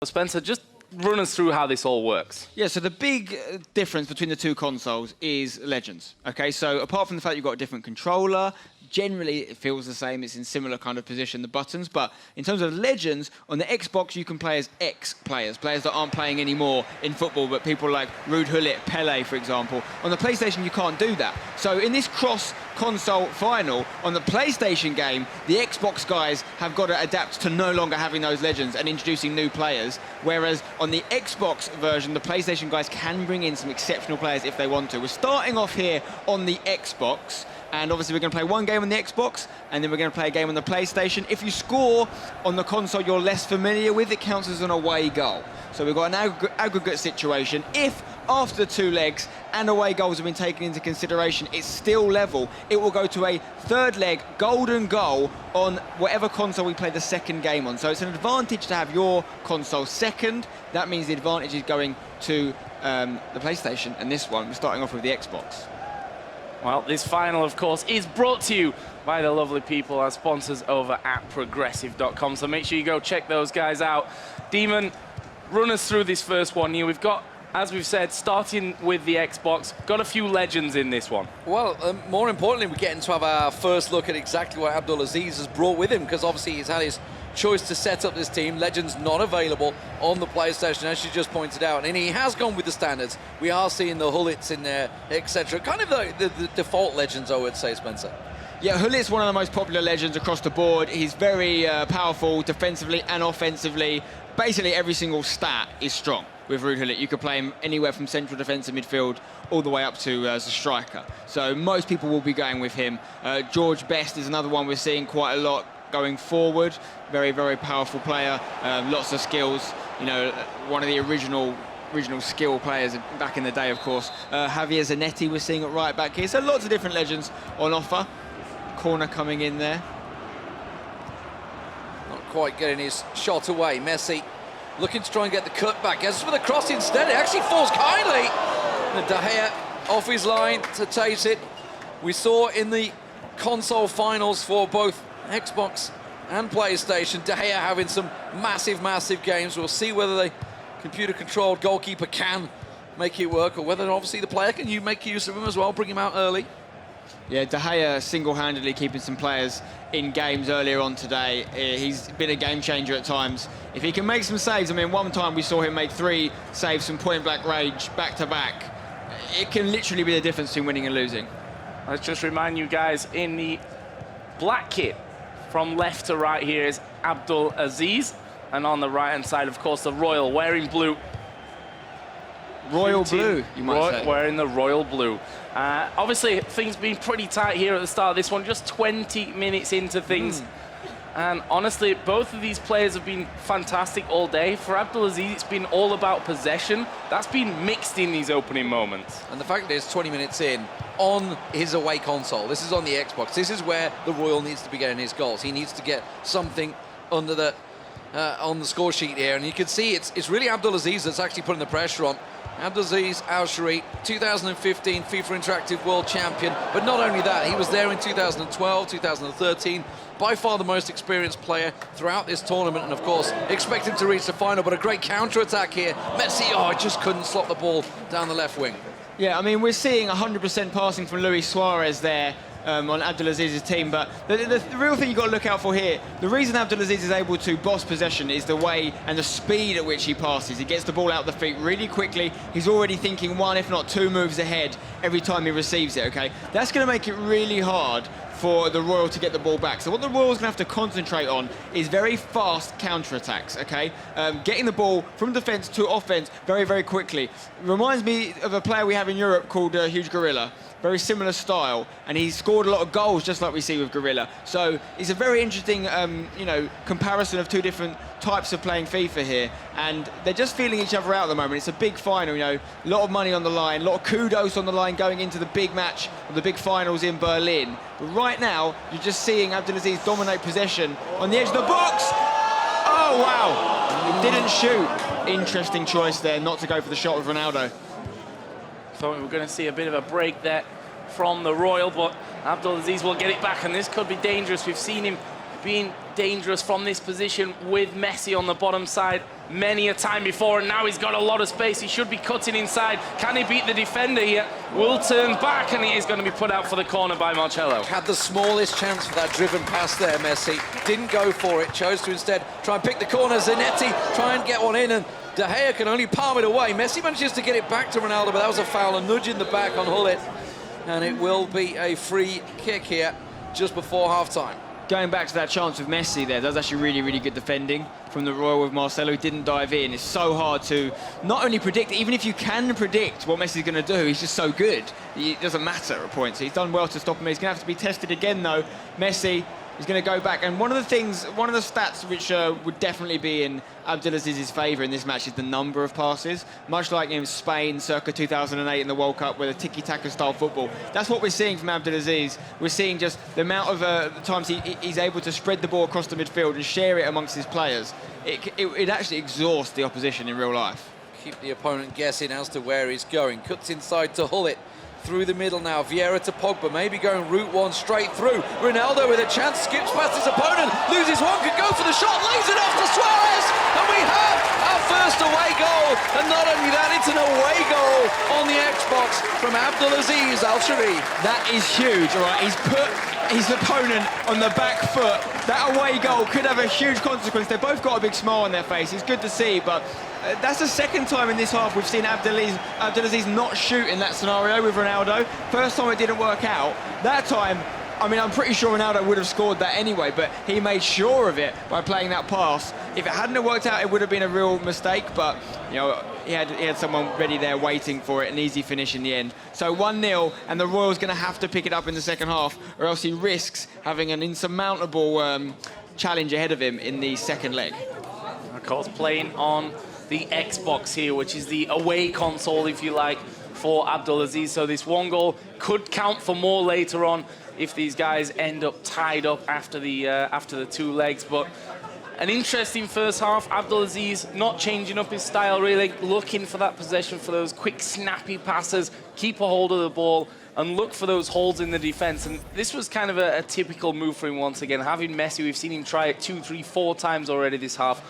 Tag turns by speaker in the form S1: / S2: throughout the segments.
S1: Spencer, just run us through how this all works.
S2: Yeah, so the big difference between the two consoles is Legends. Okay, so apart from the fact you've got a different controller, generally it feels the same. It's in similar kind of position, the buttons. But in terms of Legends, on the Xbox you can play as ex-players, players that aren't playing anymore in football, but people like RoYaLXx, Pele, for example. On the PlayStation, you can't do that. So in this cross-console final, on the PlayStation game, the Xbox guys have got to adapt to no longer having those Legends and introducing new players, whereas on the Xbox version, the PlayStation guys can bring in some exceptional players if they want to. We're starting off here on the Xbox, and obviously we're going to play one game on the Xbox, and then we're going to play a game on the PlayStation. If you score on the console you're less familiar with, it counts as an away goal. So we've got an aggregate situation. If after the 2 legs and away goals have been taken into consideration, it's still level, it will go to a third leg golden goal on whatever console we play the second game on. So it's an advantage to have your console second. That means the advantage is going to the PlayStation, and this one, we're starting off with the Xbox.
S1: Well, this final, of course, is brought to you by the lovely people, our sponsors over at Progressive.com. So make sure you go check those guys out. Demon, run us through this first one here. We've got, as we've said, starting with the Xbox, got a few legends in this one.
S3: Well, more importantly, we're getting to have our first look at exactly what XXThE has brought with him, because obviously he's had his choice to set up this team. Legends not available on the PlayStation, as you just pointed out, and he has gone with the standards. We are seeing the Hullits in there, etc. Kind of the default Legends, I would say, Spencer.
S2: Yeah, Hullit's one of the most popular Legends across the board. He's very powerful defensively and offensively. Basically, every single stat is strong with RoYaLXx. You could play him anywhere from central defensive midfield all the way up to as a striker. So most people will be going with him. George Best is another one we're seeing quite a lot going forward. Very, very powerful player. Lots of skills. You know, one of the original skill players back in the day, of course. Javier Zanetti we're seeing at right back here. So lots of different Legends on offer. Corner coming in there.
S3: Not quite getting his shot away. Messi looking to try and get the cut back. Gets for the cross instead. It actually falls kindly. And De Gea off his line to take it. We saw in the console finals for both Xbox and PlayStation, De Gea having some massive, massive games. We'll see whether the computer-controlled goalkeeper can make it work, or whether obviously the player can make use of him as well, bring him out early.
S2: Yeah, De Gea single-handedly keeping some players in games earlier on today. He's been a game changer at times. If he can make some saves, I mean, one time we saw him make 3 saves from point-blank range, back-to-back. It can literally be the difference between winning and losing.
S1: Let's just remind you guys, in the black kit, from left to right here is XXThE, and on the right-hand side, of course, the Royal, wearing blue.
S2: Royal blue, you might say.
S1: Wearing the royal blue. Obviously, things been pretty tight here at the start of this one, just 20 minutes into things. And honestly, both of these players have been fantastic all day. For XXThE, it's been all about possession. That's been mixed in these opening moments.
S3: And the fact is, 20 minutes in, on his away console, this is on the Xbox, this is where the Royal needs to be getting his goals. He needs to get something under the on the score sheet here, and you can see it's really XXThE that's actually putting the pressure on. XXThE Al-Shari, 2015 FIFA Interactive World Champion, but not only that, he was there in 2012, 2013, by far the most experienced player throughout this tournament, and of course, expecting to reach the final, but a great counter-attack here. Messi, just couldn't slot the ball down the left wing.
S2: Yeah, I mean, we're seeing 100% passing from Luis Suarez there on XXThE's team, but the real thing you've got to look out for here, the reason XXThE is able to boss possession is the way and the speed at which he passes. He gets the ball out the feet really quickly. He's already thinking 1, if not 2 moves ahead every time he receives it, okay? That's going to make it really hard for the Royal to get the ball back. So what the Royals going to have to concentrate on is very fast counter-attacks, okay? Getting the ball from defence to offence very, very quickly. Reminds me of a player we have in Europe called Huge Gorilla. Very similar style, and he's scored a lot of goals just like we see with Gorilla. So it's a very interesting, comparison of 2 different types of playing FIFA here, and they're just feeling each other out at the moment. It's a big final, a lot of money on the line, a lot of kudos on the line going into the big match of the big finals in Berlin. But right now, you're just seeing XXThE dominate possession on the edge of the box. Oh, wow. He didn't shoot. Interesting choice there, not to go for the shot with Ronaldo.
S1: Thought we were going to see a bit of a break there from the Royal, but XXThE will get it back, and this could be dangerous. We've seen him being dangerous from this position with Messi on the bottom side many a time before, and now he's got a lot of space. He should be cutting inside. Can he beat the defender here? Will turn back, and it is going to be put out for the corner by Marcelo.
S3: Had the smallest chance for that driven pass there, Messi. Didn't go for it, chose to instead try and pick the corner. Zanetti try and get one in, and De Gea can only palm it away. Messi manages to get it back to Ronaldo, but that was a foul, a nudge in the back on Gullit. And it will be a free kick here just before half-time.
S2: Going back to that chance with Messi there, that was actually really, really good defending from the Royal with Marcelo. He didn't dive in. It's so hard to not only predict, even if you can predict what Messi's going to do, he's just so good. It doesn't matter at points. He's done well to stop him. He's going to have to be tested again, though. Messi is going to go back. And one of the stats which would definitely be in Abdelaziz's favour in this match is the number of passes. Much like in Spain circa 2008 in the World Cup with a tiki-taka style football. That's what we're seeing from Abdelaziz. We're seeing just the amount of times he's able to spread the ball across the midfield and share it amongst his players. It actually exhausts the opposition in real life.
S3: Keep the opponent guessing as to where he's going. Cuts inside to Gullit. Through the middle now, Vieira to Pogba, maybe going route one straight through. Ronaldo with a chance, skips past his opponent, loses one, could go for the shot, lays it off to Suarez, and we have our first away goal. And not only that, it's an away goal on the Xbox from Abdelaziz Al-Shari.
S2: That is huge, all right? He's put his opponent on the back foot. That away goal could have a huge consequence. They've both got a big smile on their face. It's good to see, but that's the second time in this half we've seen Abdelaziz not shoot in that scenario with Ronaldo. First time it didn't work out. That time, I mean, I'm pretty sure Ronaldo would have scored that anyway, but he made sure of it by playing that pass. If it hadn't worked out, it would have been a real mistake, but you know, he had someone ready there waiting for it, an easy finish in the end. So 1-0, and the Royals going to have to pick it up in the second half, or else he risks having an insurmountable challenge ahead of him in the second leg.
S1: Of course, playing on the Xbox here, which is the away console, if you like, for Abdelaziz. So this one goal could count for more later on if these guys end up tied up after the two legs. But an interesting first half. Abdelaziz not changing up his style, really, looking for that possession, for those quick, snappy passes, keep a hold of the ball, and look for those holes in the defense. And this was kind of a typical move for him once again. Having Messi, we've seen him try it 2, 3, 4 times already this half.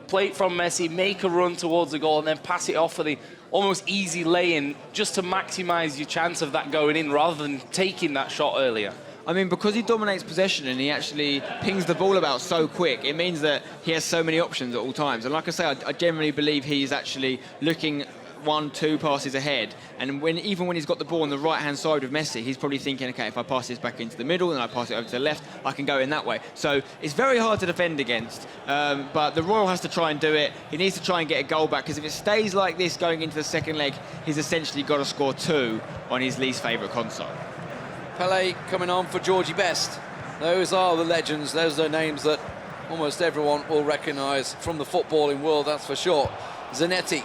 S1: Play it from Messi, make a run towards the goal, and then pass it off for the almost easy lay-in, just to maximise your chance of that going in rather than taking that shot earlier.
S2: I mean, because he dominates possession and he actually pings the ball about so quick, it means that he has so many options at all times. And like I say, I generally believe he's actually looking 1, 2 passes ahead. And even when he's got the ball on the right-hand side with Messi, he's probably thinking, okay, if I pass this back into the middle and I pass it over to the left, I can go in that way. So it's very hard to defend against. But the Royal has to try and do it. He needs to try and get a goal back, because if it stays like this going into the second leg, he's essentially got to score 2 on his least favourite console.
S3: Pele coming on for Georgie Best. Those are the legends. Those are names that almost everyone will recognise from the footballing world, that's for sure. Zanetti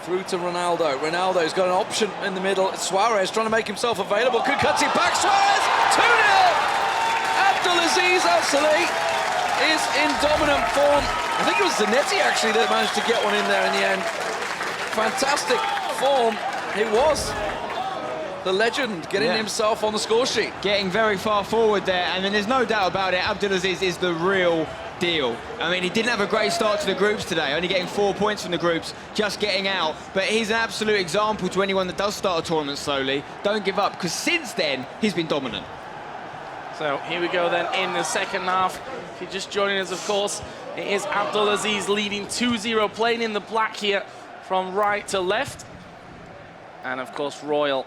S3: through to Ronaldo. Ronaldo's got an option in the middle. Suarez trying to make himself available. Could cut it back. Suarez, 2-0. Abdelaziz Al-Shari is in dominant form. I think it was Zanetti actually that managed to get one in there in the end. Fantastic form. It was the legend getting himself on the score sheet.
S2: Getting very far forward there, and then there's no doubt about it, Abdelaziz is the real deal. I mean, he didn't have a great start to the groups today, only getting 4 points from the groups, just getting out. But he's an absolute example to anyone that does start a tournament slowly. Don't give up, because since then, he's been dominant.
S1: So here we go then in the second half. If you're just joining us, of course, it is Abdelaziz leading 2-0, playing in the black here from right to left. And of course, Royal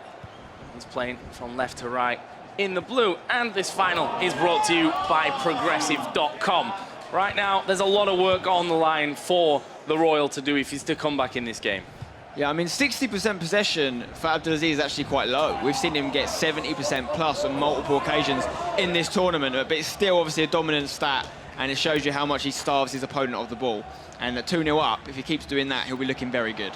S1: is playing from left to right in the blue. And this final is brought to you by Progressive.com. Right now, there's a lot of work on the line for the Royal to do if he's to come back in this game.
S2: Yeah, I mean, 60% possession for Abdelaziz is actually quite low. We've seen him get 70% plus on multiple occasions in this tournament, but it's still obviously a dominant stat, and it shows you how much he starves his opponent of the ball. And at 2-0 up, if he keeps doing that, he'll be looking very good.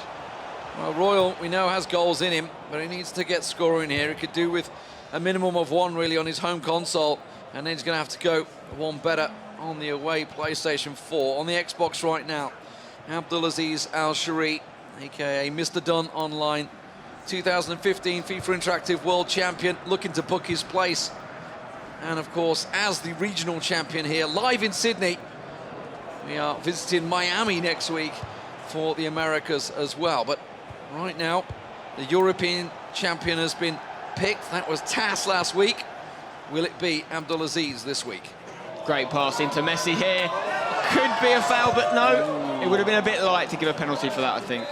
S3: Well, Royal, we know, has goals in him, but he needs to get scoring here. He could do with a minimum of 1, really, on his home console, and then he's going to have to go 1 better on the away PlayStation 4. On the Xbox right now, Abdelaziz Al-Shari, a.k.a. Mr. Dunn Online, 2015 FIFA Interactive World Champion, looking to book his place And of course, as the regional champion here, live in Sydney, we are visiting Miami next week for the Americas as well. But right now, the European champion has been picked. That was TAS last week. Will it be XXThE this week?
S2: Great pass into Messi here. Could be a foul, but no. It would have been a bit light to give a penalty for that, I think.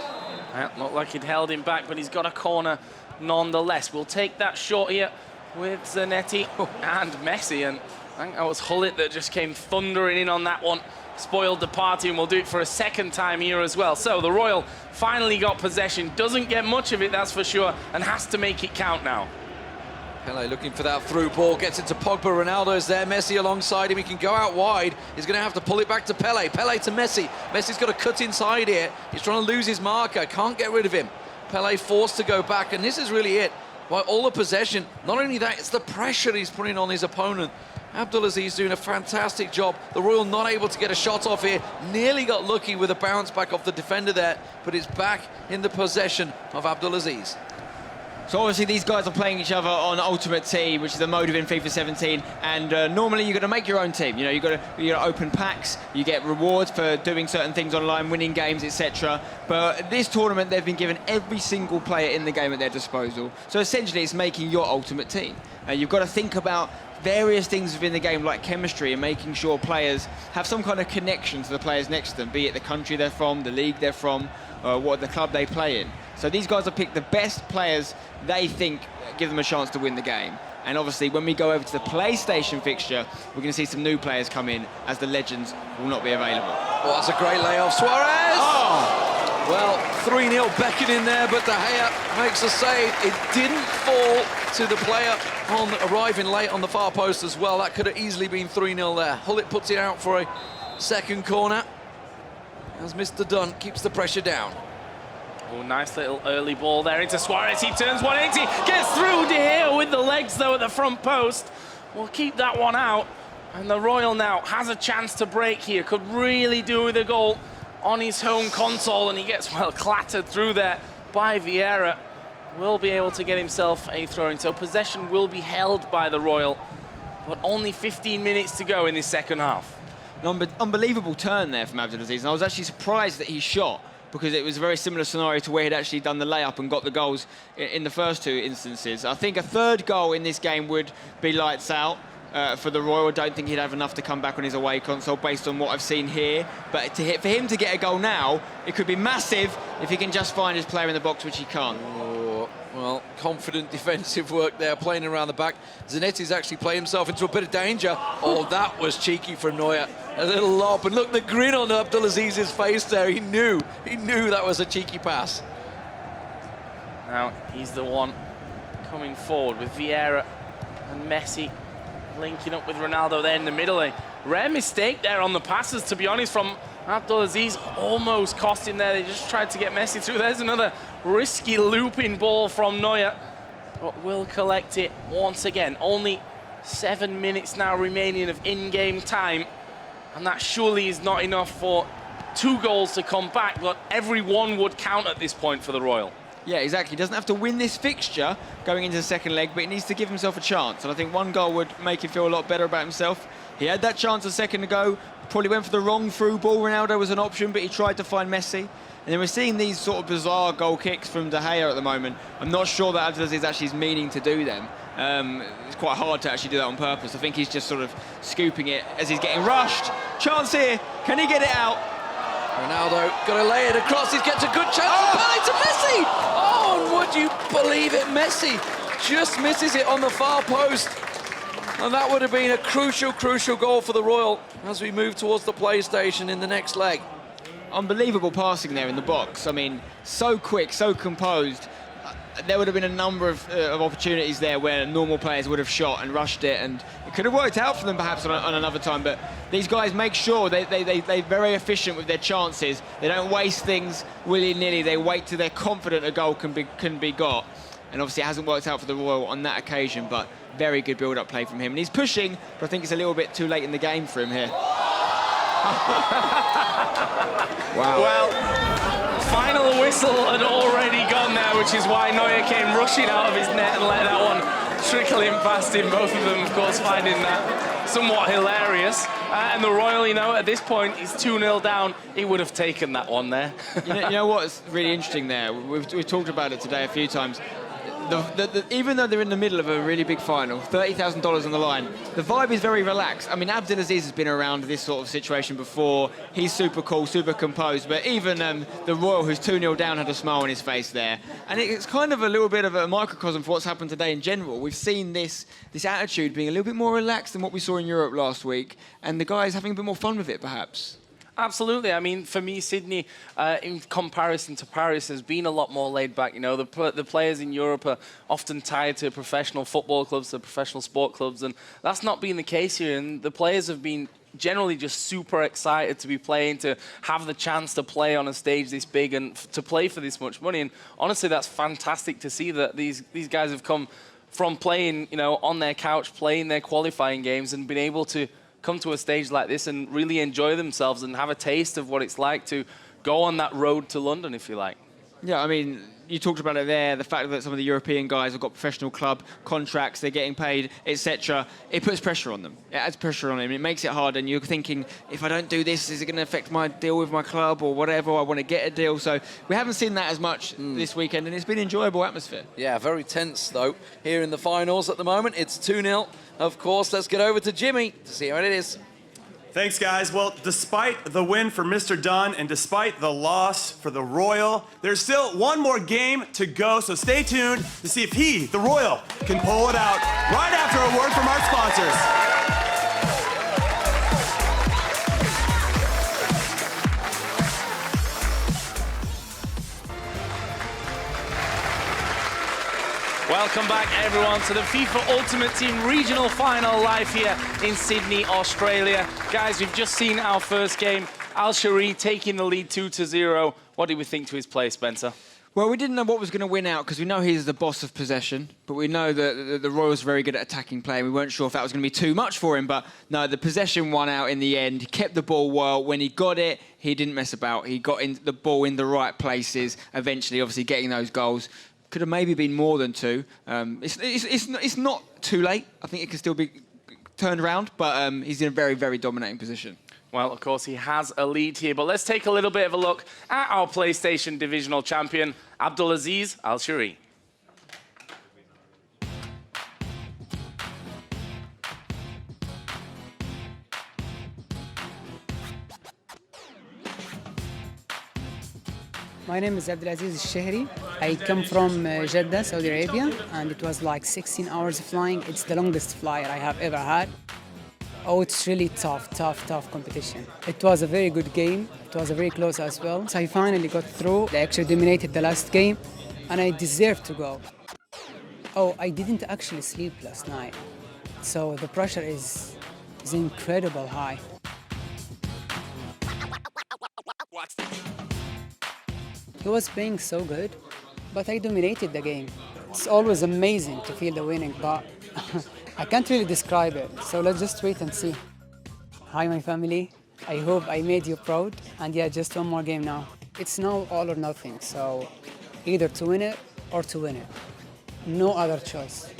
S1: Looked like he'd held him back, but he's got a corner nonetheless. We'll take that shot here with Zanetti and Messi. And I think that was Hullet that just came thundering in on that one. Spoiled the party, and we'll do it for a second time here as well. So the Royal finally got possession. Doesn't get much of it, that's for sure, and has to make it count now.
S3: Pele looking for that through ball, gets into Pogba. Ronaldo is there, Messi alongside him. He can go out wide. He's going to have to pull it back to Pele. Pele to Messi. Messi's got to cut inside here. He's trying to lose his marker. Can't get rid of him. Pele forced to go back, and this is really it. By all the possession, not only that, it's the pressure he's putting on his opponent. XXThE doing a fantastic job. The Royal not able to get a shot off here. Nearly got lucky with a bounce back off the defender there, but it's back in the possession of XXThE.
S2: So obviously these guys are playing each other on Ultimate Team, which is the mode within FIFA 17, and normally you're going to make your own team. You know, you're going to open packs, you get rewards for doing certain things online, winning games, etc. But this tournament, they've been given every single player in the game at their disposal. So essentially, it's making your Ultimate Team. You've got to think about various things within the game, like chemistry, and making sure players have some kind of connection to the players next to them, be it the country they're from, the league they're from, what the club they play in. So these guys have picked the best players they think give them a chance to win the game. And obviously, when we go over to the PlayStation fixture, we're going to see some new players come in, as the legends will not be available.
S3: Oh, that's a great layoff. Suarez!
S2: Oh!
S3: Well, 3-0 Beckham in there, but De Gea makes a save. It didn't fall to the player on arriving late on the far post as well. That could have easily been 3-0 there. Hullet puts it out for a second corner, as Mr. Dunn keeps the pressure down.
S1: Oh, nice little early ball there into Suarez. He turns 180, gets through De Gea with the legs, though, at the front post. We'll keep that one out. And the Royal now has a chance to break here. Could really do with a goal on his home console, and he gets, well, clattered through there by Vieira. Will be able to get himself a throw-in. So possession will be held by the Royal, but only 15 minutes to go in this second half.
S2: An unbelievable turn there from XXThE, and I was actually surprised that he shot, because it was a very similar scenario to where he'd actually done the layup and got the goals in the first two instances. I think a third goal in this game would be lights out for the Royal. I don't think he'd have enough to come back on his away console based on what I've seen here. But for him to get a goal now, it could be massive if he can just find his player in the box, which he can't.
S3: Oh, well, confident defensive work there, playing around the back. Zanetti's actually played himself into a bit of danger. Oh, that was cheeky from Neuer. A little lob, and look, the grin on XXThe's face there. He knew that was a cheeky pass.
S1: Now he's the one coming forward with Vieira and Messi linking up with Ronaldo there in the middle. A rare mistake there on the passes, to be honest, from XXThe's. Almost cost him there. They just tried to get Messi through. There's another risky looping ball from Neuer, but will collect it once again. Only 7 minutes now remaining of in-game time. And that surely is not enough for 2 goals to come back, but every one would count at this point for the Royal.
S2: Yeah, exactly. He doesn't have to win this fixture going into the second leg, but he needs to give himself a chance. And I think 1 goal would make him feel a lot better about himself. He had that chance a second ago, probably went for the wrong through ball. Ronaldo was an option, but he tried to find Messi. And then we're seeing these sort of bizarre goal kicks from De Gea at the moment. I'm not sure that XXThE is actually meaning to do them. It's quite hard to actually do that on purpose. I think he's just sort of scooping it as he's getting rushed. Chance here. Can he get it out?
S3: Ronaldo got to lay it across. He gets a good chance. Oh! To Messi! Oh, and would you believe it? Messi just misses it on the far post. And that would have been a crucial, crucial goal for the Royal as we move towards the PlayStation in the next leg.
S2: Unbelievable passing there in the box. I mean, so quick, so composed. There would have been a number of opportunities there where normal players would have shot and rushed it, and it could have worked out for them perhaps on another time. But these guys make sure they're very efficient with their chances. They don't waste things willy-nilly. They wait till they're confident a goal can be got. And obviously it hasn't worked out for the Royal on that occasion, but very good build-up play from him. And he's pushing, but I think it's a little bit too late in the game for him here. Wow.
S1: Well, final whistle had already gone there, which is why Neuer came rushing out of his net and let that one trickling past him, both of them, of course, finding that somewhat hilarious. And the Royal, you know, at this point, he's 2-0 down. He would have taken that one there.
S2: You know what's really interesting there? We've talked about it today a few times. Even though they're in the middle of a really big final, $30,000 on the line, the vibe is very relaxed. I mean, Abdelaziz has been around this sort of situation before. He's super cool, super composed, but even the Royal, who's 2-0 down, had a smile on his face there. And it's kind of a little bit of a microcosm for what's happened today in general. We've seen this attitude being a little bit more relaxed than what we saw in Europe last week, and the guys having a bit more fun with it, perhaps.
S1: Absolutely. I mean, for me, Sydney, in comparison to Paris, has been a lot more laid back. You know, the players in Europe are often tied to professional football clubs, to professional sport clubs, and that's not been the case here. And the players have been generally just super excited to be playing, to have the chance to play on a stage this big and to play for this much money. And honestly, that's fantastic to see that these guys have come from playing, you know, on their couch, playing their qualifying games and been able to come to a stage like this and really enjoy themselves and have a taste of what it's like to go on that road to London, if you like.
S2: Yeah, I mean, you talked about it there, the fact that some of the European guys have got professional club contracts, they're getting paid, etc. It puts pressure on them. It adds pressure on them. It makes it hard, and you're thinking, if I don't do this, is it going to affect my deal with my club or whatever? I want to get a deal. So we haven't seen that as much this weekend, and it's been an enjoyable atmosphere.
S3: Yeah, very tense, though, here in the finals at the moment. It's 2-0. Of course, let's get over to Jimmy to see how it is.
S4: Thanks, guys. Well, despite the win for Mr. Dunn and despite the loss for the Royal, there's still one more game to go, so stay tuned to see if he, the Royal, can pull it out right after a word from our sponsors.
S1: Welcome back, everyone, to the FIFA Ultimate Team Regional Final live here in Sydney, Australia. Guys, we've just seen our first game. Al-Shari taking the lead 2-0. What did we think to his play, Spencer?
S2: Well, we didn't know what was going to win out because we know he's the boss of possession, but we know that the Royals are very good at attacking play. We weren't sure if that was going to be too much for him, but no, the possession won out in the end. He kept the ball well. When he got it, he didn't mess about. He got the ball in the right places, eventually, obviously, getting those goals. Could have maybe been more than two. It's not too late. I think it can still be turned around, but he's in a very, very dominating position.
S1: Well, of course, he has a lead here, but let's take a little bit of a look at our PlayStation Divisional Champion, Abdelaziz Al-Shari.
S5: My name is Abdelaziz Al-Shahri. I come from Jeddah, Saudi Arabia, and it was like 16 hours flying. It's the longest flight I have ever had. Oh, it's really tough competition. It was a very good game. It was very close as well. So I finally got through. I actually dominated the last game, and I deserved to go. Oh, I didn't actually sleep last night. So the pressure is incredible high. He was playing so good, but I dominated the game. It's always amazing to feel the winning, but I can't really describe it. So let's just wait and see. Hi, my family. I hope I made you proud. And yeah, just one more game now. It's now all or nothing. So either to win it or to win it. No other choice.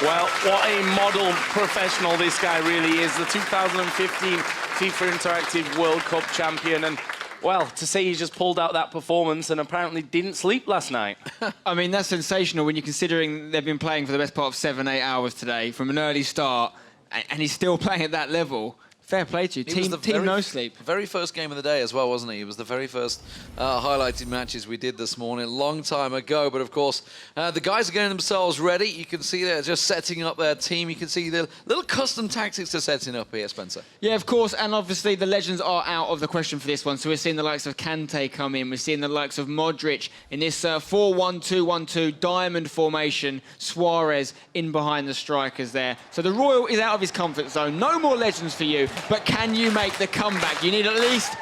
S1: Well, what a model professional this guy really is. The 2015 FIFA Interactive World Cup champion. And, well, to say he's just pulled out that performance and apparently didn't sleep last night.
S2: I mean, that's sensational when you're considering they've been playing for the best part of 7-8 hours today from an early start, and he's still playing at that level. Fair play to you. Team no sleep.
S3: Very first game of the day as well, wasn't he? It was the very first highlighted matches we did this morning, a long time ago. But of course, the guys are getting themselves ready. You can see they're just setting up their team. You can see the little custom tactics they're setting up here, Spencer.
S2: Yeah, of course. And obviously, the legends are out of the question for this one. So we're seeing the likes of Kante come in. We're seeing the likes of Modric in this 4-1-2-1-2 diamond formation. Suarez in behind the strikers there. So the Royal is out of his comfort zone. No more legends for you. But can you make the comeback? You need at least,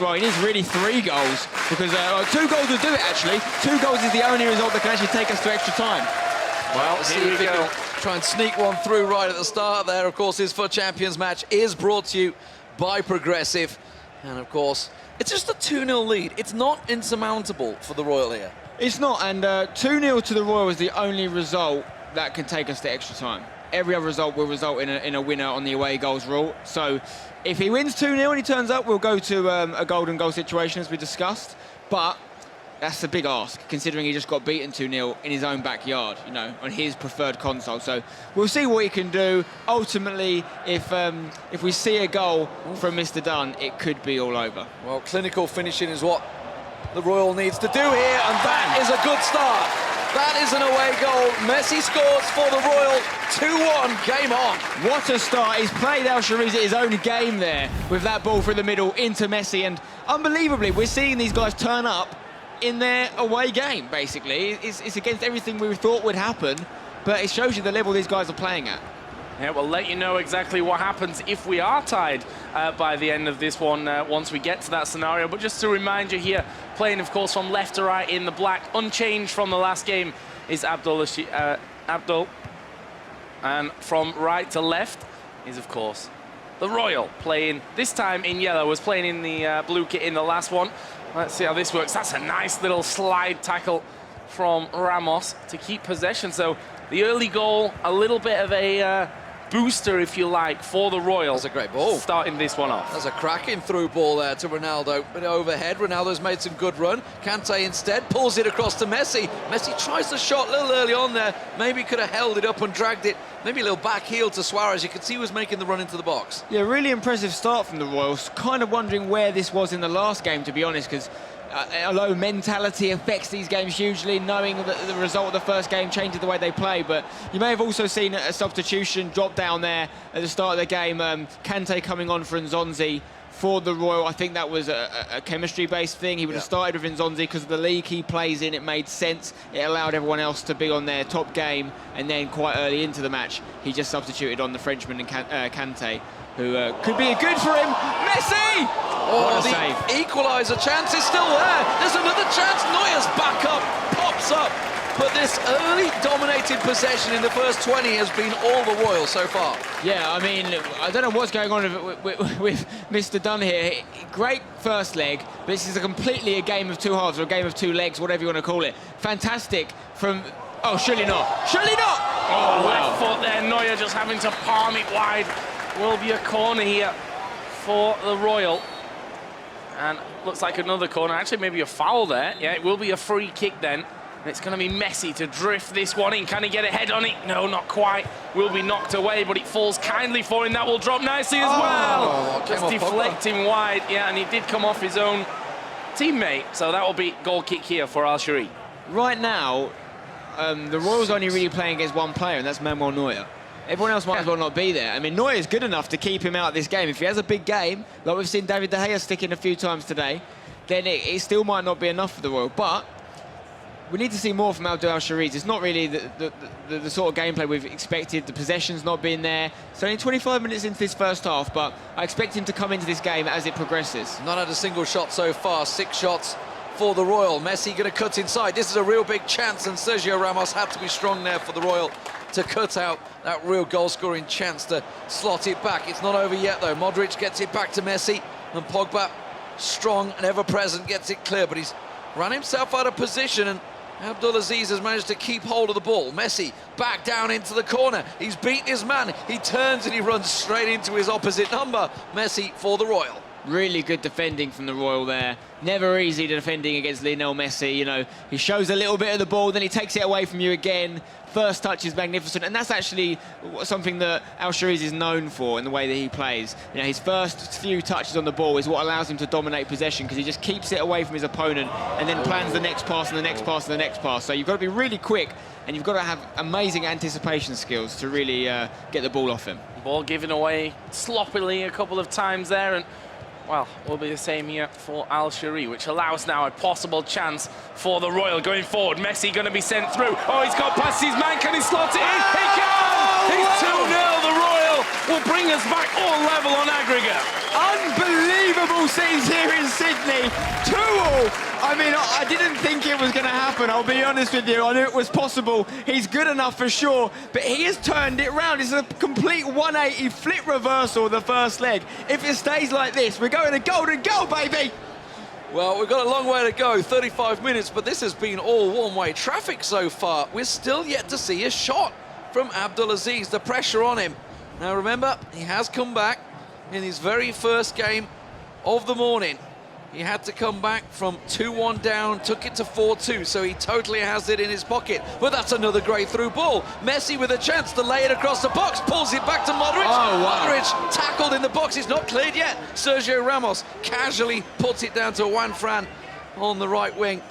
S2: well, he needs really 3 goals, because 2 goals will do it, actually. 2 goals is the only result that can actually take us to extra time.
S3: Well, see if we can try and sneak one through right at the start there. Of course, his FUT Champions match is brought to you by Progressive. And of course, It's just a 2-0 lead. It's not insurmountable for the Royal here.
S2: It's not, and 2-0 to the Royal is the only result that can take us to extra time. Every other result will result in a winner on the away goals rule. So if he wins 2-0 and he turns up, we'll go to a golden goal situation, as we discussed. But that's a big ask, considering he just got beaten 2-0 in his own backyard, you know, on his preferred console. So we'll see what he can do. Ultimately, if we see a goal from Mr. Dunn, it could be all over.
S3: Well, clinical finishing is what the Royal needs to do here, and that is a good start. That is an away goal. Messi scores for the Royal. 2-1, game on.
S2: What a start. He's played Al-Shariz at his own game there with that ball through the middle into Messi. And unbelievably, we're seeing these guys turn up in their away game, basically. It's against everything we thought would happen, but it shows you the level these guys are playing at.
S1: Yeah, we'll let you know exactly what happens if we are tied by the end of this one once we get to that scenario. But just to remind you here, playing, of course, from left to right in the black, unchanged from the last game, is Abdul. And from right to left is, of course, the Royal, playing this time in yellow, was playing in the blue kit in the last one. Let's see how this works. That's a nice little slide tackle from Ramos to keep possession. So the early goal, a little bit of a booster, if you like, for the Royal.
S3: That's a great ball.
S1: Starting this one off.
S3: That's a cracking through ball there to Ronaldo, but overhead. Ronaldo's made some good run. Kante instead pulls it across to Messi. Messi tries the shot a little early on there. Maybe could have held it up and dragged it. Maybe a little back heel to Suarez. You could see he was making the run into the box.
S2: Yeah, really impressive start from the Royals. Kind of wondering where this was in the last game, to be honest, because although mentality affects these games hugely, knowing that the result of the first game changes the way they play, but you may have also seen a substitution drop down there at the start of the game. Kante coming on for Nzonzi for the Royal. I think that was a chemistry-based thing. He would have started with Nzonzi because of the league he plays in. It made sense. It allowed everyone else to be on their top game, and then quite early into the match, he just substituted on the Frenchman and Kante, who could be good for him. Messi!
S3: Oh, the equaliser chance is still there. There's another chance. Neuer's back up, pops up. But this early dominated possession in the first 20 has been all the Royal so far.
S2: Yeah, I mean, I don't know what's going on with Mr. Dunn here. Great first leg, but this is completely a game of two halves, or a game of two legs, whatever you want to call it. Fantastic from... Oh, surely not. Surely not!
S1: Oh, left foot there. Neuer just having to palm it wide. Will be a corner here for the Royal. And looks like another corner. Actually, maybe a foul there. Yeah, it will be a free kick then. And it's going to be Messi to drift this one in. Can he get a head on it? No, not quite. Will be knocked away, but it falls kindly for him. That will drop nicely as well. Just deflecting wide. Yeah, and he did come off his own teammate. So that will be goal kick here for Al-Shari.
S2: Right now, the Royals only really playing against one player, and that's Manuel Neuer. Everyone else might as well not be there. I mean, Neuer is good enough to keep him out of this game. If he has a big game, like we've seen David De Gea stick in a few times today, then it still might not be enough for the Royal. But we need to see more from Abdul Al-Shariz. It's not really the sort of gameplay we've expected. The possession's not been there. It's only 25 minutes into this first half, but I expect him to come into this game as it progresses.
S3: Not had a single shot so far. 6 shots for the Royal. Messi going to cut inside. This is a real big chance, and Sergio Ramos had to be strong there for the Royal to cut out that real goal-scoring chance to slot it back. It's not over yet, though. Modric gets it back to Messi, and Pogba, strong and ever-present, gets it clear, but he's run himself out of position, and Abdulaziz has managed to keep hold of the ball. Messi back down into the corner. He's beaten his man. He turns and he runs straight into his opposite number. Messi for the Royal.
S2: Really good defending from the Royal there. Never easy defending against Lionel Messi. You know, he shows a little bit of the ball, then he takes it away from you again. First touch is magnificent, and that's actually something that Al-Shariz is known for in the way that he plays. You know, his first few touches on the ball is what allows him to dominate possession, because he just keeps it away from his opponent and then plans the next pass and the next pass and the next pass. So you've got to be really quick, and you've got to have amazing anticipation skills to really get the ball off him.
S1: Ball given away sloppily a couple of times there, and well, will be the same here for Al-Shari, which allows now a possible chance for the Royal going forward. Messi going to be sent through. Oh, he's got past his man. Can he slot it in? He can! He's 2-0. The Royal will bring us back all level on aggregate.
S2: Unbelievable scenes here in Sydney. 2-2. I mean, I didn't think it was going to happen, I'll be honest with you. I knew it was possible. He's good enough for sure, but he has turned it round. It's a complete 180 flip reversal of the first leg. If it stays like this, we're going to golden goal, baby!
S3: Well, we've got a long way to go, 35 minutes, but this has been all one-way traffic so far. We're still yet to see a shot from XXThE. The pressure on him. Now remember, he has come back in his very first game of the morning. He had to come back from 2-1 down, took it to 4-2, so he totally has it in his pocket. But that's another great through ball. Messi with a chance to lay it across the box, pulls it back to Modric.
S2: Oh, wow.
S3: Modric tackled in the box, it's not cleared yet. Sergio Ramos casually puts it down to Juan Fran on the right wing,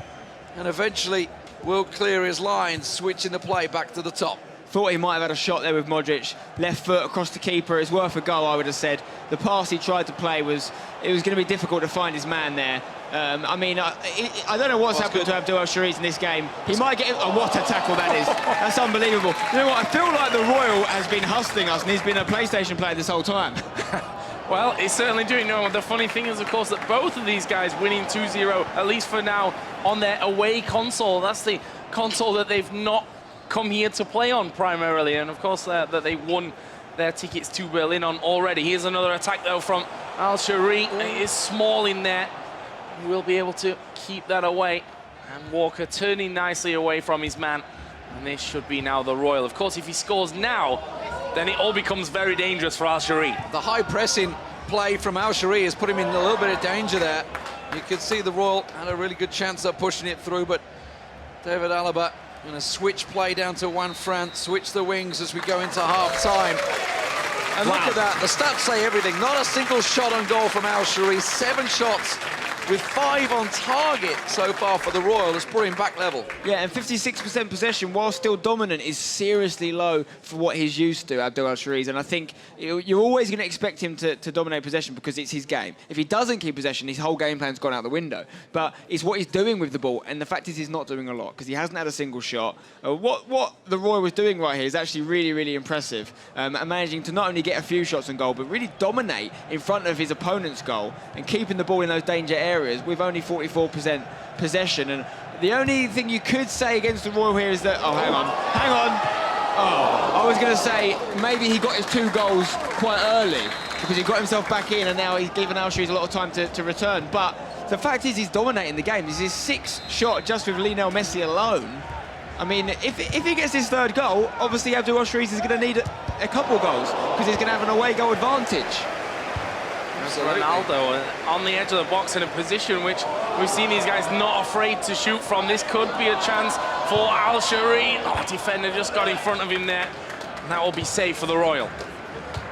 S3: and eventually will clear his lines, switching the play back to the top.
S2: Thought he might have had a shot there with Modric. Left foot across the keeper. It's worth a goal, I would have said. The pass he tried to play was... It was going to be difficult to find his man there. I mean, I don't know what's happened to XXThE in this game. He might get... Oh, what a tackle that is. That's unbelievable. You know what? I feel like the Royal has been hustling us, and he's been a PlayStation player this whole time.
S1: Well, he's certainly doing. No, the funny thing is, of course, that both of these guys winning 2-0, at least for now, on their away console. That's the console that they've not come here to play on primarily, and of course that they won their tickets to Berlin on already. Here's another attack though from Al-Shari. It is small in there. He will be able to keep that away, and Walker turning nicely away from his man, and this should be now the Royal. Of course, if he scores now, then it all becomes very dangerous for Al-Shari.
S3: The high pressing play from Al-Shari has put him in a little bit of danger there. You could see the Royal had a really good chance of pushing it through, but David Alaba going to switch play down to Juan Fran, switch the wings as we go into half-time. And look at that, the stats say everything. Not a single shot on goal from Al-Shari, 7 shots with 5 on target so far for the Royal. Has put him back level.
S2: Yeah, and 56% possession, while still dominant, is seriously low for what he's used to, Abdul Al-Shari's. And I think you're always going to expect him to dominate possession because it's his game. If he doesn't keep possession, his whole game plan's gone out the window. But it's what he's doing with the ball, and the fact is he's not doing a lot because he hasn't had a single shot. What the Royal was doing right here is actually really, really impressive. And managing to not only get a few shots on goal, but really dominate in front of his opponent's goal and keeping the ball in those danger areas with only 44% possession. And the only thing you could say against the Royal here is that... Oh, hang on. Oh, I was going to say maybe he got his 2 goals quite early because he got himself back in, and now he's given Al-Shari a lot of time to return. But the fact is he's dominating the game. This is his 6th shot just with Lionel Messi alone. I mean, if he gets his 3rd goal, obviously Abdul Al-Shari is going to need a couple goals because he's going to have an away goal advantage.
S1: Ronaldo on the edge of the box in a position which we've seen these guys not afraid to shoot from. This could be a chance for Al-Shari. Oh, defender just got in front of him there, and that will be safe for the Royal.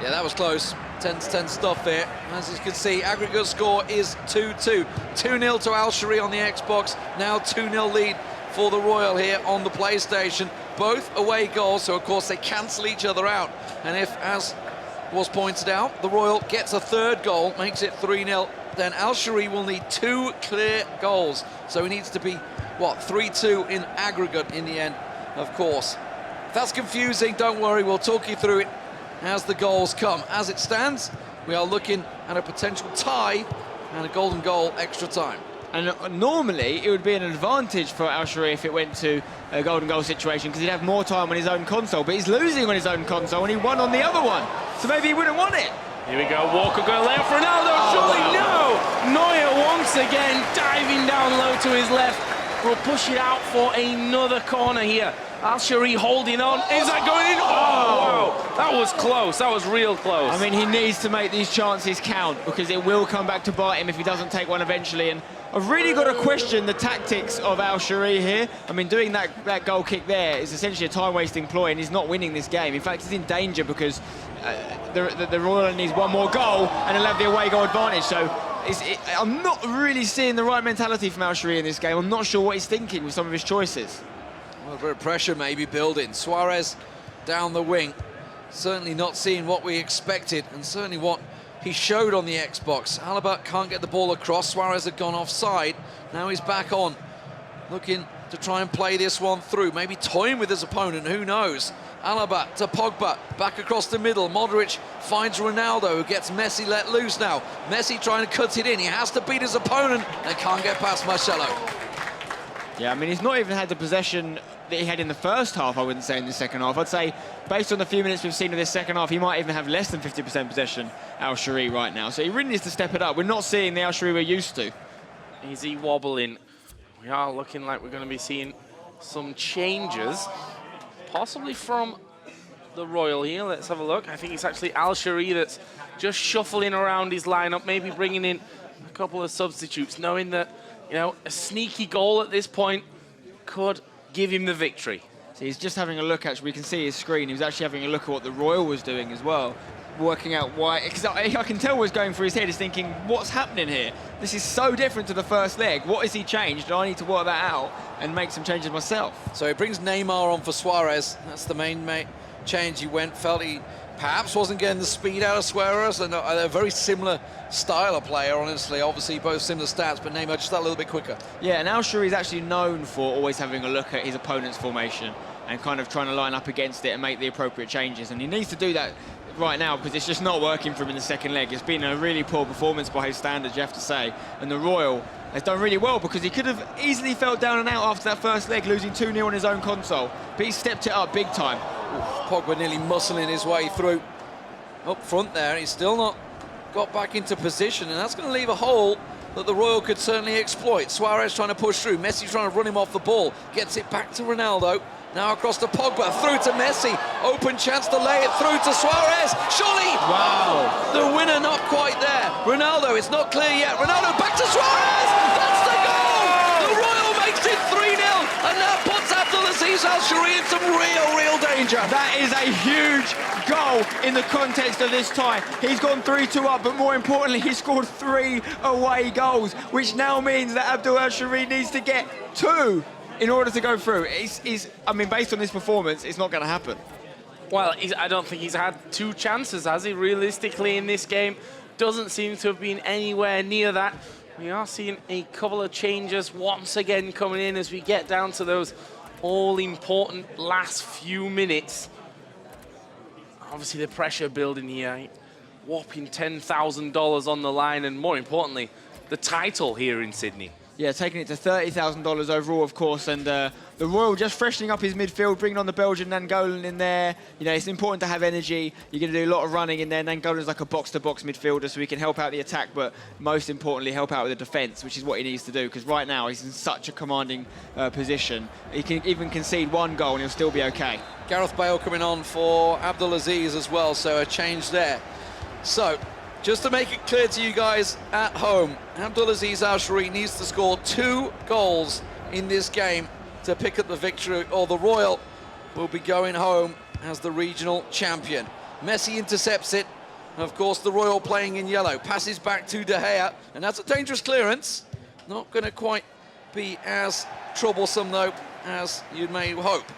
S3: Yeah, that was close. 10-10 stuff there. As you can see, aggregate score is 2-2. 2-0 to Al-Shari on the Xbox. Now 2-0 lead for the Royal here on the PlayStation. Both away goals, so of course they cancel each other out. And if, as was pointed out, the Royal gets a 3rd goal, makes it 3-0, then Al-Shari will need 2 clear goals. So he needs to be, what, 3-2 in aggregate in the end, of course. If that's confusing, don't worry, we'll talk you through it as the goals come. As it stands, we are looking at a potential tie and a golden goal extra time.
S2: And normally, it would be an advantage for Al-Shari if it went to a golden goal situation because he'd have more time on his own console, but he's losing on his own console and he won on the other one. So maybe he wouldn't want it.
S1: Here we go, Walker going to lay off Ronaldo, surely no! Neuer once again diving down low to his left. Will push it out for another corner here. Al-Shari holding on. Is that going in? Oh, wow. That was close. That was real close.
S2: I mean, he needs to make these chances count because it will come back to bite him if he doesn't take one eventually. And I've really got to question the tactics of Al-Shari here. I mean, doing that goal kick there is essentially a time-wasting ploy, and he's not winning this game. In fact, he's in danger because the Royal needs one more goal and he'll have the away goal advantage. So I'm not really seeing the right mentality from Al-Shari in this game. I'm not sure what he's thinking with some of his choices.
S3: Well, a bit of pressure maybe building. Suarez down the wing. Certainly not seeing what we expected, and certainly what he showed on the Xbox. Alaba can't get the ball across. Suarez had gone offside. Now he's back on, looking to try and play this one through. Maybe toying with his opponent, who knows? Alaba to Pogba, back across the middle. Modric finds Ronaldo, who gets Messi let loose now. Messi trying to cut it in. He has to beat his opponent and can't get past Marcelo.
S2: Yeah, I mean, he's not even had the possession that he had in the first half, I wouldn't say, in the second half. I'd say, based on the few minutes we've seen of this second half, he might even have less than 50% possession, Al-Shari, right now. So he really needs to step it up. We're not seeing the Al-Shari we're used to.
S1: Is he wobbling? We are looking like we're going to be seeing some changes, possibly from the Royal here. Let's have a look. I think it's actually Al-Shari that's just shuffling around his lineup, maybe bringing in a couple of substitutes, knowing that, you know, a sneaky goal at this point could give him the victory.
S2: So he's just having a look, actually. We can see his screen. He was actually having a look at what the Royal was doing as well, working out why. Because I can tell what's going through his head. He's thinking, what's happening here? This is so different to the first leg. What has he changed? I need to work that out and make some changes myself.
S3: So he brings Neymar on for Suarez. That's the main change. He felt he perhaps wasn't getting the speed out of Suarez, and a very similar style of player, honestly. Obviously, both similar stats, but Neymar just that little bit quicker.
S2: Yeah, and Al-Shari is actually known for always having a look at his opponent's formation and kind of trying to line up against it and make the appropriate changes. And he needs to do that right now because it's just not working for him in the second leg. It's been a really poor performance by his standards, you have to say. And the Royal has done really well because he could have easily felt down and out after that first leg, losing 2-0 on his own console. But he stepped it up big time.
S3: Pogba nearly muscling his way through up front there. He's still not got back into position, and that's going to leave a hole that the Royal could certainly exploit. Suarez trying to push through. Messi trying to run him off the ball. Gets it back to Ronaldo. Now across to Pogba, through to Messi. Open chance to lay it through to Suarez. Surely!
S2: Wow!
S3: The winner not quite there. Ronaldo, it's not clear yet. Ronaldo back to Suarez! That's the goal! The Royal makes it 3-0, and that puts Abdelaziz Al-Shari in some real danger.
S2: That is a huge goal in the context of this tie. He's gone 3-2 up, but more importantly, he scored 3 away goals, which now means that Abdul Al-Shari needs to get 2 in order to go through. I mean, based on this performance, it's not going to happen.
S1: Well, I don't think he's had 2 chances, has he, realistically, in this game? Doesn't seem to have been anywhere near that. We are seeing a couple of changes once again coming in as we get down to those all-important last few minutes. Obviously, the pressure building here. Whopping $10,000 on the line, and more importantly, the title here in Sydney.
S2: Yeah, taking it to $30,000 overall, of course, and the Royal just freshening up his midfield, bringing on the Belgian Nangolan in there. You know, it's important to have energy. You're going to do a lot of running in there. Nangolan's like a box-to-box midfielder, so he can help out the attack, but most importantly, help out with the defence, which is what he needs to do, because right now he's in such a commanding position. He can even concede 1 goal and he'll still be okay.
S3: Gareth Bale coming on for Abdelaziz as well, so a change there. So, just to make it clear to you guys at home, Abdelaziz Al-Shari needs to score 2 goals in this game to pick up the victory, or the Royal will be going home as the regional champion. Messi intercepts it. Of course, the Royal playing in yellow. Passes back to De Gea, and that's a dangerous clearance. Not going to quite be as troublesome, though, as you may hope.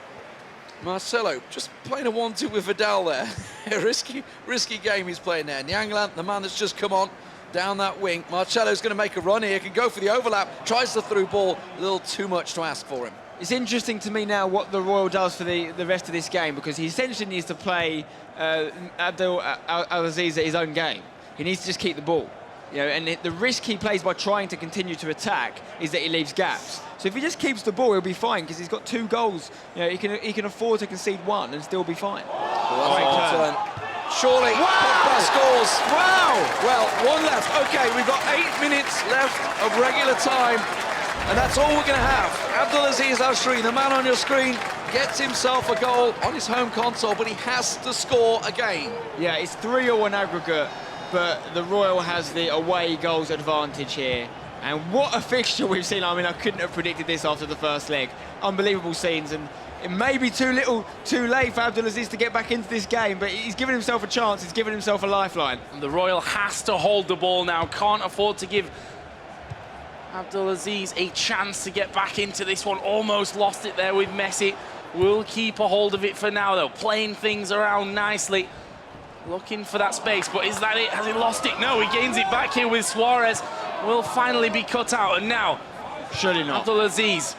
S3: Marcelo just playing a 1-2 with Vidal there. A risky game he's playing there. Nyanglan, the man that's just come on down that wing. Marcelo's going to make a run here, can go for the overlap, tries the through ball, a little too much to ask for him.
S2: It's interesting to me now what the Royal does for the rest of this game, because he essentially needs to play Abdul Al-Aziz at his own game. He needs to just keep the ball. You know, and the risk he plays by trying to continue to attack is that he leaves gaps. So if he just keeps the ball, he'll be fine because he's got 2 goals. You know, he can afford to concede 1 and still be fine.
S3: Surely, Pogba scores.
S2: Wow!
S3: Well, 1 left. Okay, we've got 8 minutes left of regular time, and that's all we're going to have. Abdelaziz Al-Shari, the man on your screen, gets himself a goal on his home console, but he has to score again.
S2: Yeah, it's 3-all in aggregate, but the Royal has the away goals advantage here. And what a fixture we've seen. I mean, I couldn't have predicted this after the first leg. Unbelievable scenes, and it may be too late for Abdelaziz to get back into this game, but he's given himself a chance, he's given himself a lifeline.
S1: And the Royal has to hold the ball now, can't afford to give Abdelaziz a chance to get back into this one. Almost lost it there with Messi. Will keep a hold of it for now, though, playing things around nicely. Looking for that space, but is that it? Has he lost it? No, he gains it back here with Suarez. Will finally be cut out, and now,
S2: surely not.
S1: Abdelaziz,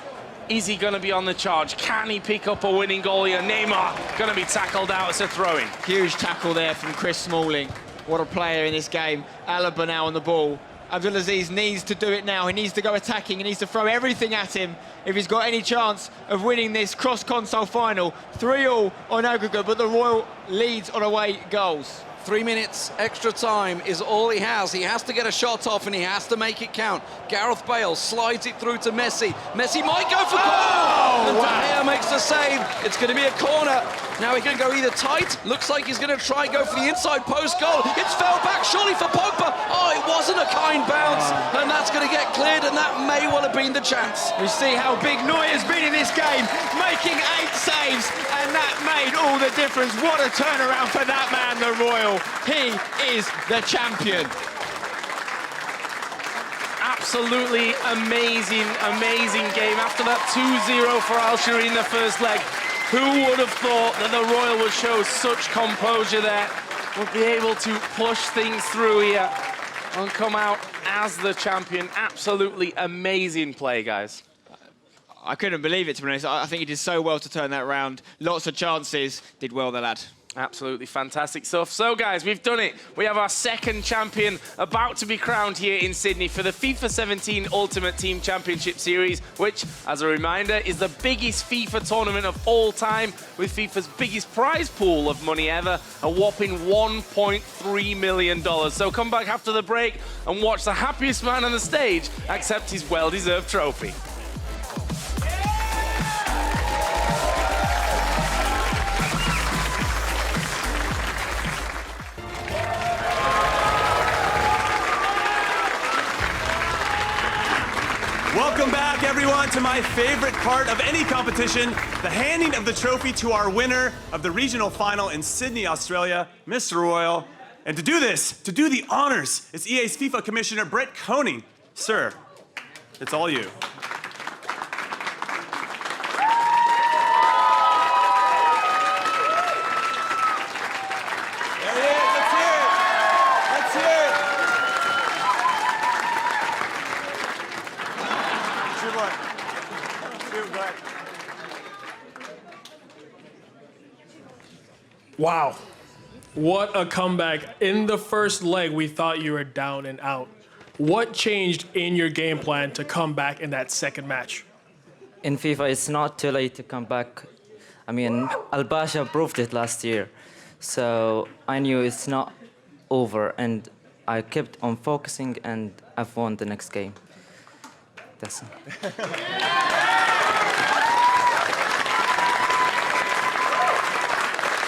S1: is he going to be on the charge? Can he pick up a winning goal here? Neymar going to be tackled out as a throw-in.
S2: Huge tackle there from Chris Smalling. What a player in this game. Alaba now on the ball. Abdelaziz needs to do it now. He needs to go attacking. He needs to throw everything at him if he's got any chance of winning this cross-console final. 3-all on aggregate, but the Royal leads on away goals.
S3: 3 minutes extra time is all he has. He has to get a shot off and he has to make it count. Gareth Bale slides it through to Messi. Messi might go for goal! And De Gea makes the save. It's going to be a corner. Now he can go either tight. Looks like he's going to try and go for the inside post goal. It's fell back surely for Pogba. Oh, it wasn't a kind bounce. And that's going to get cleared and that may well have been the chance.
S6: We see how big Neuer's been in this game, making 8 saves, and that made all the difference. What a turnaround for that man, the Royal. He is the champion.
S1: Absolutely amazing, amazing game. After that 2-0 for Al-Shiri in the first leg, who would have thought that the Royal would show such composure there, would be able to push things through here and come out as the champion. Absolutely amazing play, guys.
S2: I couldn't believe it, to be honest. I think he did so well to turn that round. Lots of chances. Did well, the lad.
S1: Absolutely fantastic stuff. So, guys, we've done it. We have our second champion about to be crowned here in Sydney for the FIFA 17 Ultimate Team Championship Series, which, as a reminder, is the biggest FIFA tournament of all time, with FIFA's biggest prize pool of money ever, a whopping $1.3 million. So come back after the break and watch the happiest man on the stage accept his well-deserved trophy.
S4: Welcome back, everyone, to my favorite part of any competition, the handing of the trophy to our winner of the regional final in Sydney, Australia, Mr. Royal. And to do this, to do the honors, is EA's FIFA Commissioner Brett Koning. Sir, it's all you. There he is. Let's hear it. Let's hear it.
S7: Wow. What a comeback. In the first leg, we thought you were down and out. What changed in your game plan to come back in that second match?
S8: In FIFA, it's not too late to come back. I mean, Al-Basha proved it last year. So I knew it's not over, and I kept on focusing, and I've won the next game. That's it.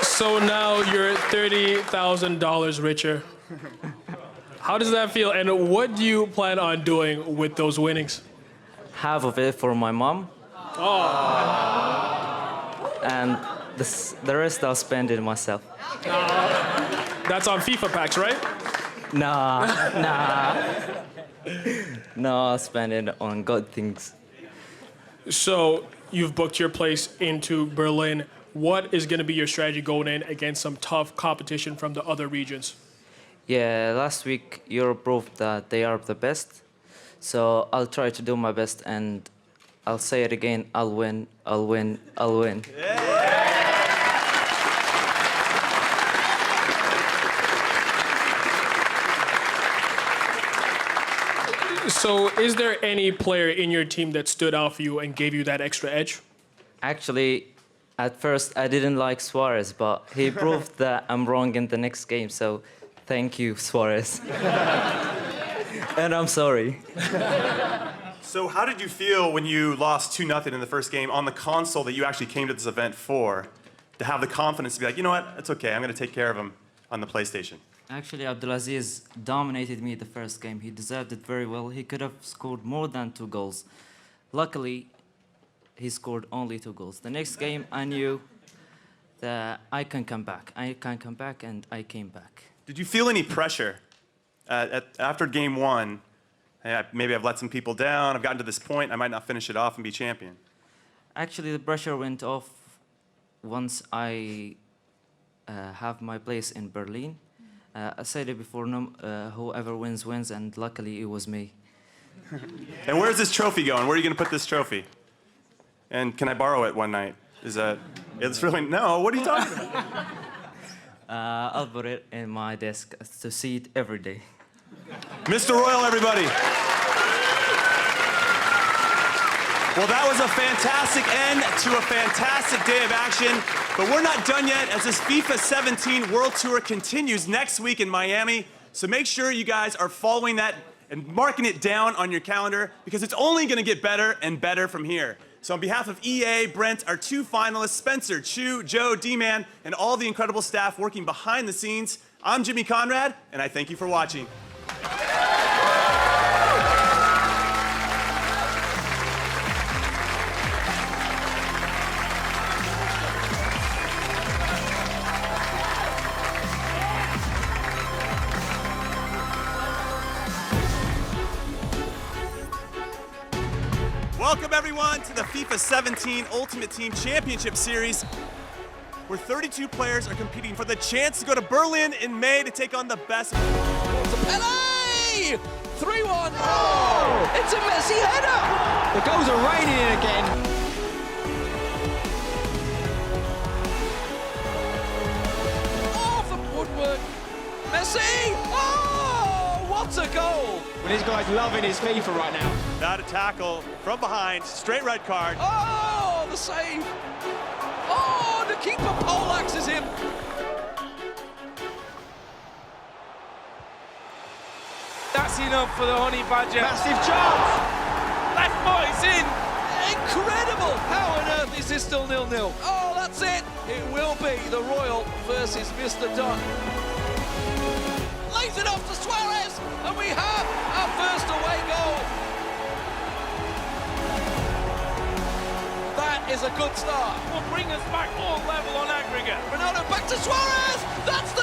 S7: So now you're $30,000 richer. How does that feel, and what do you plan on doing with those winnings?
S8: Half of it for my mom.
S7: Oh.
S8: And the rest I'll spend it myself.
S7: That's on FIFA packs, right?
S8: Nah. No, I'll spend it on good things.
S7: So you've booked your place into Berlin. What is going to be your strategy going in against some tough competition from the other regions?
S8: Yeah, last week Europe proved that they are the best. So I'll try to do my best, and I'll say it again, I'll win, I'll win, I'll win.
S7: So is there any player in your team that stood out for you and gave you that extra edge?
S8: Actually, at first I didn't like Suarez, but he proved that I'm wrong in the next game, so thank you, Suarez. And I'm sorry.
S4: So how did you feel when you lost 2-0 in the first game on the console that you actually came to this event for, to have the confidence to be like, you know what, it's okay, I'm going to take care of him on the PlayStation?
S8: Actually, Abdulaziz dominated me the first game. He deserved it very well. He could have scored more than 2 goals. Luckily, he scored only 2 goals. The next game, I knew that I can come back. I can come back, and I came back.
S4: Did you feel any pressure after game 1? Maybe I've let some people down, I've gotten to this point, I might not finish it off and be champion.
S8: Actually, the pressure went off once I have my place in Berlin. I said it before, whoever wins, wins, and luckily it was me.
S4: And where's this trophy going? Where are you going to put this trophy? And can I borrow it one night? Is that, it's really, no, what are you talking about?
S8: I'll put it in my desk to see it every day.
S4: Mr. Royal, everybody. Well, that was a fantastic end to a fantastic day of action, but we're not done yet as this FIFA 17 World Tour continues next week in Miami. So make sure you guys are following that and marking it down on your calendar because it's only going to get better and better from here. So on behalf of EA, Brent, our 2 finalists, Spencer, Chu, Joe, D-Man, and all the incredible staff working behind the scenes, I'm Jimmy Conrad, and I thank you for watching. Welcome everyone to the FIFA 17 Ultimate Team Championship Series, where 32 players are competing for the chance to go to Berlin in May to take on the best.
S3: Pele! 3-1. Oh! It's a Messi header!
S6: The goals are raining in again.
S3: Oh, from Woodward. Messi! Oh, what a goal!
S6: Well, this guy's loving his FIFA right now.
S4: Not a tackle from behind, straight red card.
S3: Oh, the save! Oh, the keeper poleaxes him!
S1: That's enough for the Honey Badger.
S6: Massive chance!
S1: Left foot, it's in.
S3: Incredible! How on earth is this still 0-0? Oh, that's it! It will be the Royal versus Mr. Dunn. Lays it off to Suarez, and we have our first away goal. That is a good start.
S1: Will bring us back all level on aggregate.
S3: Ronaldo back to Suarez! That's the